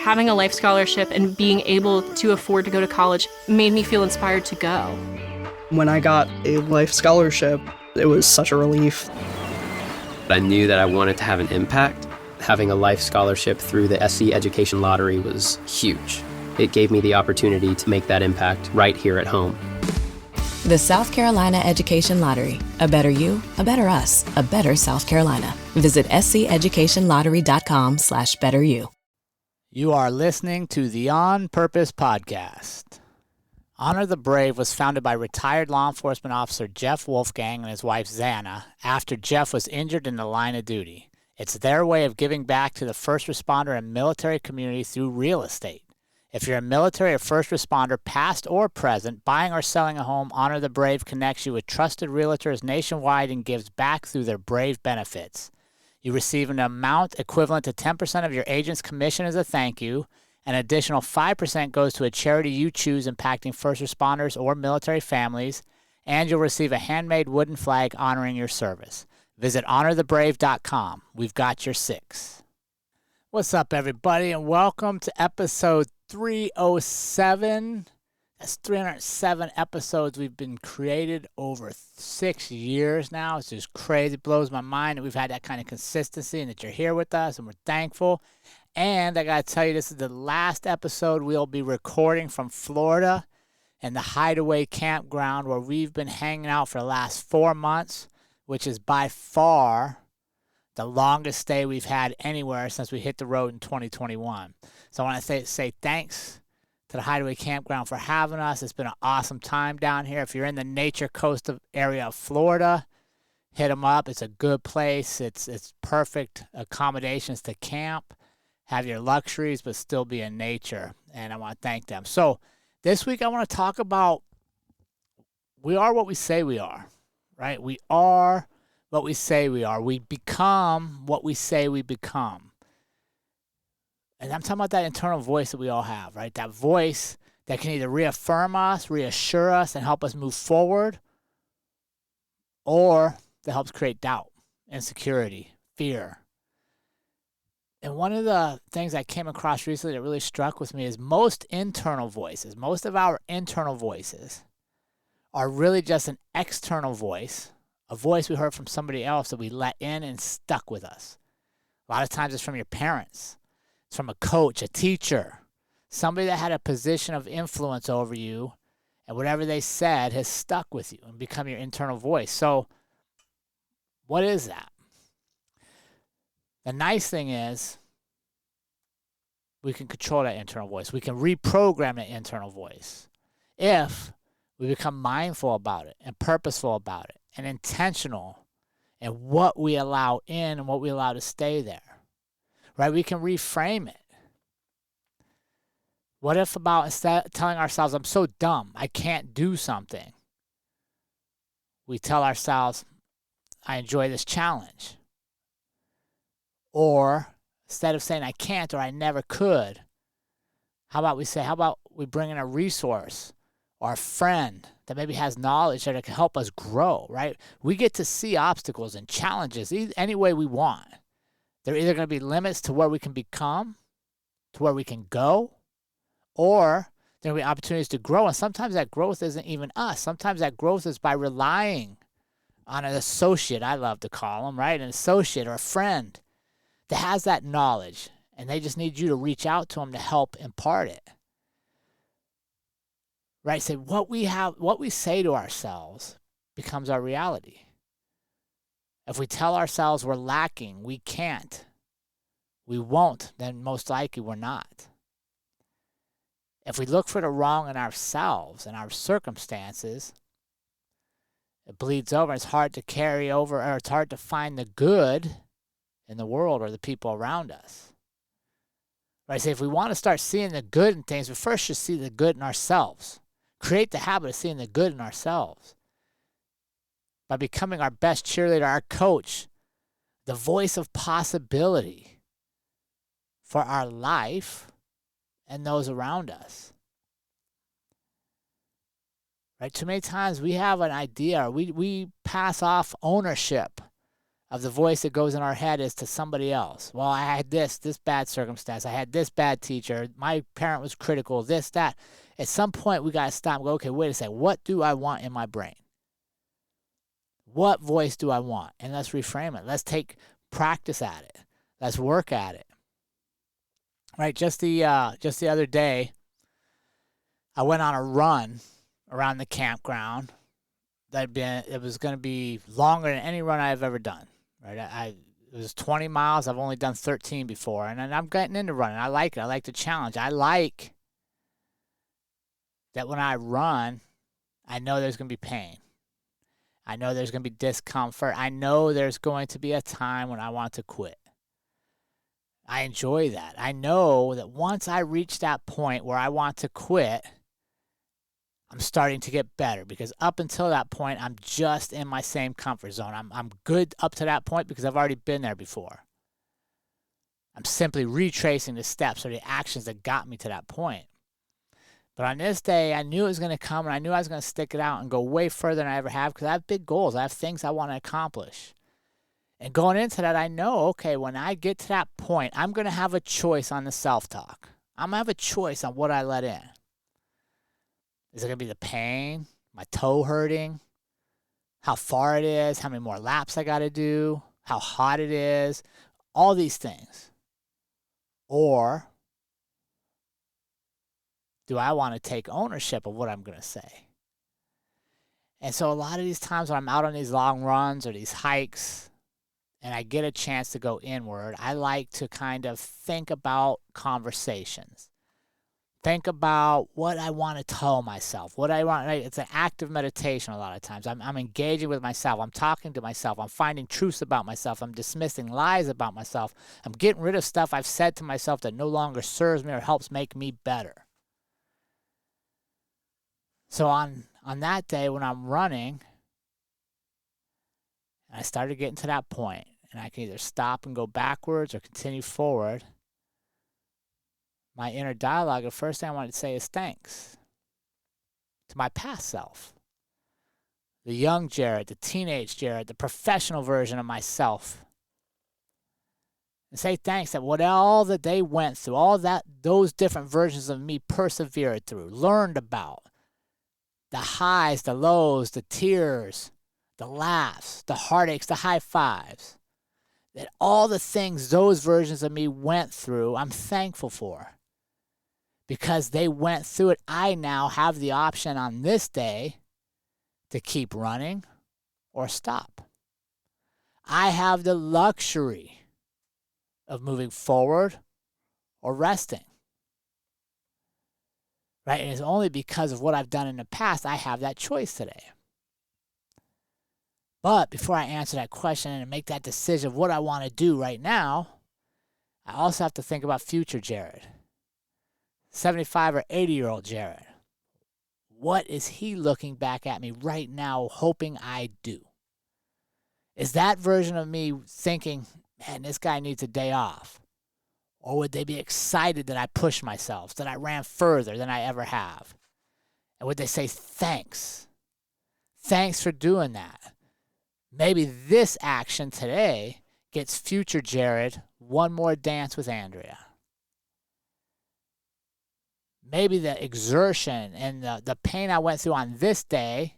Having a life scholarship and being able to afford to go to college made me feel inspired to go. When I got a life scholarship, it was such a relief. I knew that I wanted to have an impact. Having a life scholarship through the SC Education Lottery was huge. It gave me the opportunity to make that impact right here at home. The South Carolina Education Lottery. A better you, a better us, a better South Carolina. Visit sceducationlottery.com/betteryou. You are listening to the On Purpose podcast. Honor the Brave was founded by retired law enforcement officer Jeff Wolfgang and his wife Xana after Jeff was injured in the line of duty. It's their way of giving back to the first responder and military community through real estate. If you're a military or first responder, past or present, buying or selling a home, Honor the Brave connects you with trusted realtors nationwide and gives back through their Brave benefits. You receive an amount equivalent to 10% of your agent's commission as a thank you. An additional 5% goes to a charity you choose impacting first responders or military families, and you'll receive a handmade wooden flag honoring your service. Visit honorthebrave.com. We've got your six. What's up, everybody, and welcome to episode 307. That's 307 episodes we've been created over 6 years now. It's just crazy. It blows my mind that we've had that kind of consistency and that you're here with us, and we're thankful. And I got to tell you, this is the last episode we'll be recording from Florida and the Hideaway Campground where we've been hanging out for the last 4 months, which is by far the longest stay we've had anywhere since we hit the road in 2021. So I want to say thanks to the Hideaway Campground for having us. It's been an awesome time down here. If you're in the nature coast area of Florida, hit them up. It's a good place. It's perfect accommodations to camp, have your luxuries, but still be in nature. And I want to thank them. So this week I want to talk about we are what we say we are, right? We are what we say we are. We become what we say we become. And I'm talking about that internal voice that we all have, right? That voice that can either reaffirm us, reassure us, and help us move forward, or that helps create doubt, insecurity, fear. And one of the things I came across recently that really struck with me is most of our internal voices are really just an external voice, a voice we heard from somebody else that we let in and stuck with us. A lot of times it's from your parents. It's from a coach, a teacher, somebody that had a position of influence over you, and whatever they said has stuck with you and become your internal voice. So what is that? The nice thing is we can control that internal voice. We can reprogram that internal voice if we become mindful about it and purposeful about it and intentional in what we allow in and what we allow to stay there. Right? We can reframe it. What if about instead of telling ourselves, I'm so dumb, I can't do something, we tell ourselves, I enjoy this challenge. Or instead of saying I can't or I never could, how about we bring in a resource or a friend that maybe has knowledge that can help us grow, right? We get to see obstacles and challenges any way we want. There are either going to be limits to where we can become, to where we can go, or there will be opportunities to grow. And sometimes that growth isn't even us. Sometimes that growth is by relying on an associate, I love to call them, right? An associate or a friend that has that knowledge, and they just need you to reach out to them to help impart it. Right? So what we say to ourselves becomes our reality. If we tell ourselves we're lacking, we can't, we won't, then most likely we're not. If we look for the wrong in ourselves and our circumstances, it bleeds over. It's hard to carry over, or it's hard to find the good in the world or the people around us. Right? So if we want to start seeing the good in things, we first should see the good in ourselves. Create the habit of seeing the good in ourselves. By becoming our best cheerleader, our coach, the voice of possibility for our life and those around us. Right? Too many times we have an idea, we pass off ownership of the voice that goes in our head is to somebody else. Well, I had this bad circumstance. I had this bad teacher. My parent was critical, this, that. At some point, we got to stop and go, okay, wait a second. What do I want in my brain? What voice do I want? And let's reframe it. Let's take practice at it. Let's work at it. Right, just the other day, I went on a run around the campground. It was going to be longer than any run I've ever done. Right, it was 20 miles. I've only done 13 before, and I'm getting into running. I like it. I like the challenge. I like that when I run, I know there's going to be pain. I know there's going to be discomfort. I know there's going to be a time when I want to quit. I enjoy that. I know that once I reach that point where I want to quit, I'm starting to get better, because up until that point, I'm just in my same comfort zone. I'm good up to that point because I've already been there before. I'm simply retracing the steps or the actions that got me to that point. But on this day, I knew it was going to come, and I knew I was going to stick it out and go way further than I ever have, because I have big goals. I have things I want to accomplish. And going into that, I know, okay, when I get to that point, I'm going to have a choice on the self-talk. I'm going to have a choice on what I let in. Is it going to be the pain, my toe hurting, how far it is, how many more laps I got to do, how hot it is, all these things? Or do I want to take ownership of what I'm going to say? And so a lot of these times when I'm out on these long runs or these hikes and I get a chance to go inward, I like to kind of think about conversations. Think about what I want to tell myself, what I want. It's an active meditation a lot of times. I'm engaging with myself. I'm talking to myself. I'm finding truths about myself. I'm dismissing lies about myself. I'm getting rid of stuff I've said to myself that no longer serves me or helps make me better. So on that day when I'm running, and I started getting to that point, and I can either stop and go backwards or continue forward, my inner dialogue, the first thing I wanted to say is thanks to my past self. The young Jerrod, the teenage Jerrod, the professional version of myself. And say thanks that what all that they went through, all that those different versions of me persevered through, learned about. The highs, the lows, the tears, the laughs, the heartaches, the high fives. That all the things those versions of me went through, I'm thankful for. Because they went through it, I now have the option on this day to keep running or stop. I have the luxury of moving forward or resting. Right? And it's only because of what I've done in the past I have that choice today. But before I answer that question and make that decision of what I want to do right now, I also have to think about future Jerrod. 75 or 80-year-old Jerrod. What is he looking back at me right now hoping I do? Is that version of me thinking, man, this guy needs a day off? Or would they be excited that I pushed myself, that I ran further than I ever have? And would they say, thanks? Thanks for doing that. Maybe this action today gets future Jerrod one more dance with Andrea. Maybe the exertion and the pain I went through on this day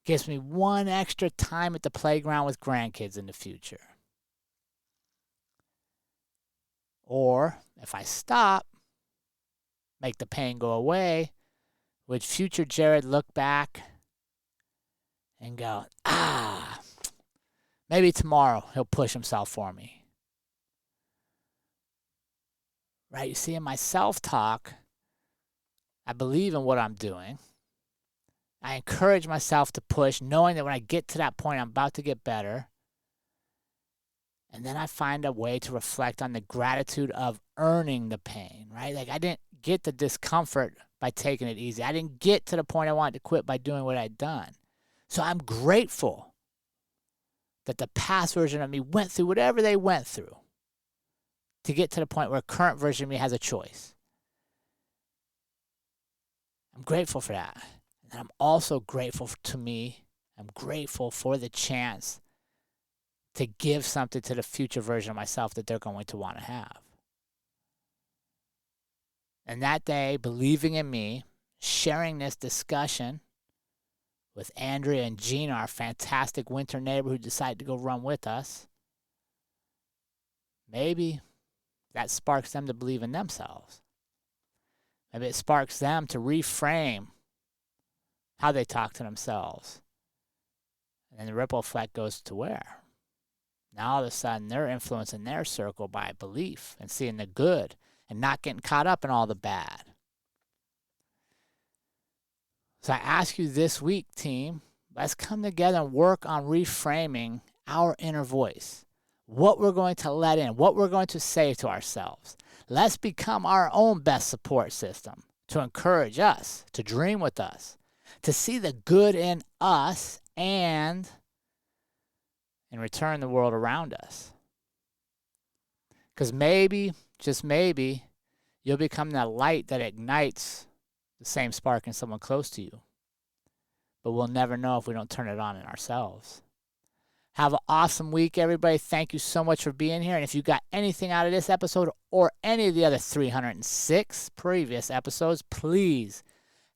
gives me one extra time at the playground with grandkids in the future. Or if I stop, make the pain go away, would future Jerrod look back and go, maybe tomorrow he'll push himself for me. Right? You see, in my self-talk, I believe in what I'm doing. I encourage myself to push, knowing that when I get to that point, I'm about to get better. And then I find a way to reflect on the gratitude of earning the pain, right? Like I didn't get the discomfort by taking it easy. I didn't get to the point I wanted to quit by doing what I'd done. So I'm grateful that the past version of me went through whatever they went through to get to the point where a current version of me has a choice. I'm grateful for that. And I'm also grateful to me. I'm grateful for the chance to give something to the future version of myself that they're going to want to have. And that day, believing in me, sharing this discussion with Andrea and Gina, our fantastic winter neighbor who decided to go run with us, maybe that sparks them to believe in themselves. Maybe it sparks them to reframe how they talk to themselves. And then the ripple effect goes to where? Now all of a sudden they're influencing their circle by belief and seeing the good and not getting caught up in all the bad. So I ask you this week, team, let's come together and work on reframing our inner voice. What we're going to let in, what we're going to say to ourselves. Let's become our own best support system to encourage us, to dream with us, to see the good in us, and in return, the world around us. Because maybe, just maybe, you'll become that light that ignites the same spark in someone close to you. But we'll never know if we don't turn it on in ourselves. Have an awesome week, everybody. Thank you so much for being here. And if you got anything out of this episode or any of the other 306 previous episodes, please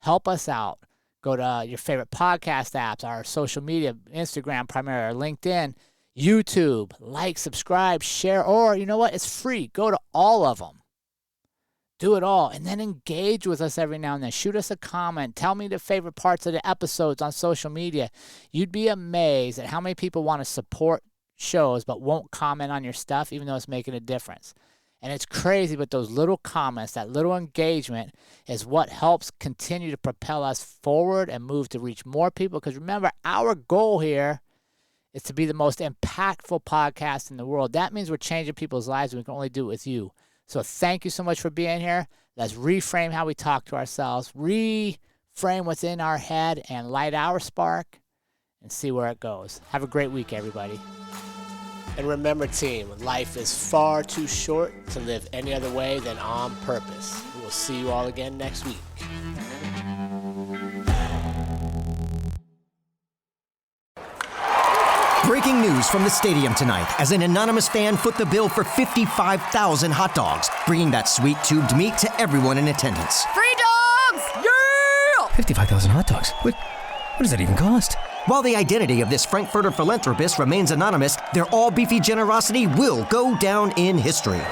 help us out. Go to your favorite podcast apps, our social media, Instagram primarily, or LinkedIn, YouTube, like, subscribe, share, or you know what? It's free. Go to all of them. Do it all. And then engage with us every now and then. Shoot us a comment. Tell me the favorite parts of the episodes on social media. You'd be amazed at how many people want to support shows but won't comment on your stuff even though it's making a difference. And it's crazy, but those little comments, that little engagement is what helps continue to propel us forward and move to reach more people. Because remember, our goal here is to be the most impactful podcast in the world. That means we're changing people's lives, and we can only do it with you. So thank you so much for being here. Let's reframe how we talk to ourselves, reframe what's in our head, and light our spark and see where it goes. Have a great week, everybody. And remember, team, life is far too short to live any other way than on purpose. We'll see you all again next week. Breaking news from the stadium tonight as an anonymous fan foot the bill for 55,000 hot dogs, bringing that sweet tubed meat to everyone in attendance. Free dogs! Yeah! 55,000 hot dogs? What does that even cost? While the identity of this Frankfurter philanthropist remains anonymous, their all-beefy generosity will go down in history.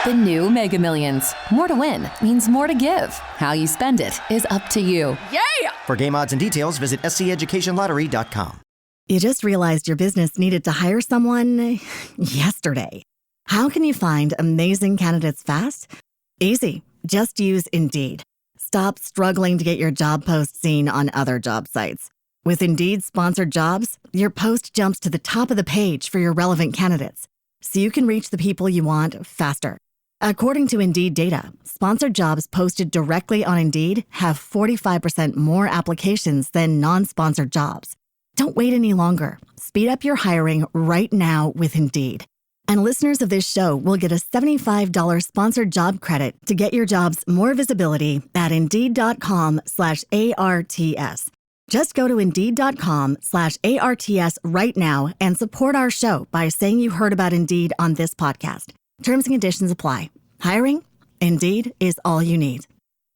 The new Mega Millions. More to win means more to give. How you spend it is up to you. Yeah! For game odds and details, visit sceducationlottery.com. You just realized your business needed to hire someone yesterday. How can you find amazing candidates fast? Easy. Just use Indeed. Stop struggling to get your job post seen on other job sites. With Indeed sponsored jobs, your post jumps to the top of the page for your relevant candidates, so you can reach the people you want faster. According to Indeed data, sponsored jobs posted directly on Indeed have 45% more applications than non-sponsored jobs. Don't wait any longer. Speed up your hiring right now with Indeed. And listeners of this show will get a $75 sponsored job credit to get your jobs more visibility at Indeed.com/ARTS. Just go to Indeed.com/ARTS right now and support our show by saying you heard about Indeed on this podcast. Terms and conditions apply. Hiring? Indeed is all you need.